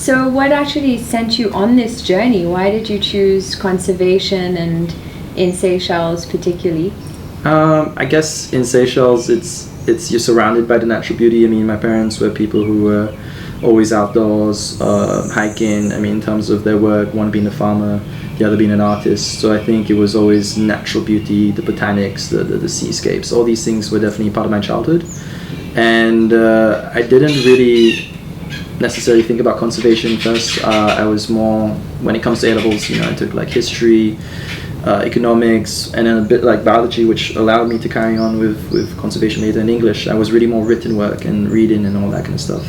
So what actually sent you on this journey? Why did you choose conservation, and in Seychelles particularly? I guess in Seychelles, it's you're surrounded by the natural beauty. I mean, my parents were people who were always outdoors, hiking. I mean, in terms of their work, one being a farmer, the other being an artist. So I think it was always natural beauty, the botanics, the seascapes. All these things were definitely part of my childhood. And I didn't really necessarily think about conservation first. I was more, when it comes to A-levels, I took like history, economics, and then a bit like biology, which allowed me to carry on with conservation later in English. I was really more written work and reading and all that kind of stuff.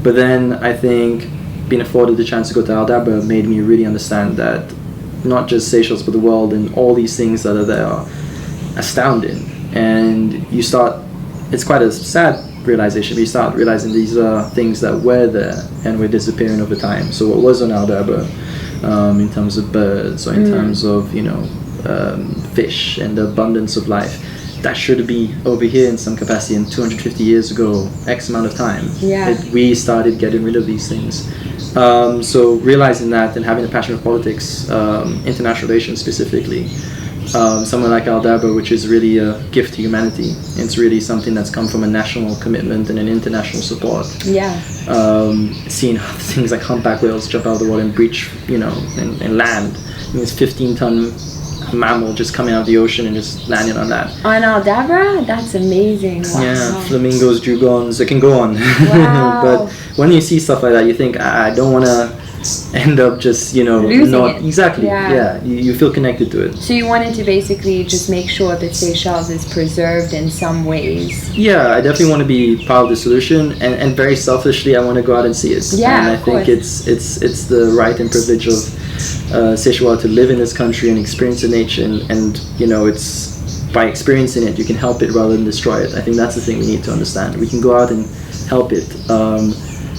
But then I think being afforded the chance to go to Aldabra made me really understand that not just Seychelles but the world and all these things that are there are astounding. And it's quite a sad realization, but you start realizing these are things that were there and were disappearing over time. So what was on Aldabra, in terms of birds or in terms of fish and the abundance of life, that should be over here in some capacity. And 250 years ago, X amount of time, we started getting rid of these things. So realizing that and having a passion for politics, international relations specifically, somewhere like Aldabra, which is really a gift to humanity. It's really something that's come from a national commitment and an international support. Yeah. Seeing things like humpback whales jump out of the water and breach, and land. I mean, it's 15-ton mammal just coming out of the ocean and just landing on that. On Aldabra? That's amazing. Wow. Yeah, flamingos, dugongs, it can go on. Wow. But when you see stuff like that, you think, I don't want to end up just losing not it. Exactly. Yeah, you feel connected to it. So you wanted to basically just make sure that Seychelles is preserved in some ways. Yeah, I definitely want to be part of the solution, and very selfishly I want to go out and see it. Yeah, and I think it's the right and privilege of Seychelles to live in this country and experience the nature, and it's by experiencing it you can help it rather than destroy it. I think that's the thing we need to understand. We can go out and help it,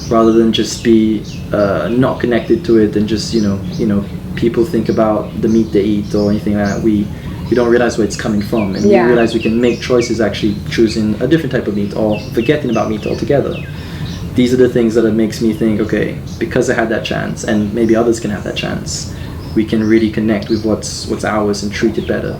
rather than just be not connected to it, and just people think about the meat they eat or anything like that. We don't realize where it's coming from, and we realize we can make choices actually choosing a different type of meat or forgetting about meat altogether. These are the things that it makes me think, okay, because I had that chance, and maybe others can have that chance, we can really connect with what's ours and treat it better.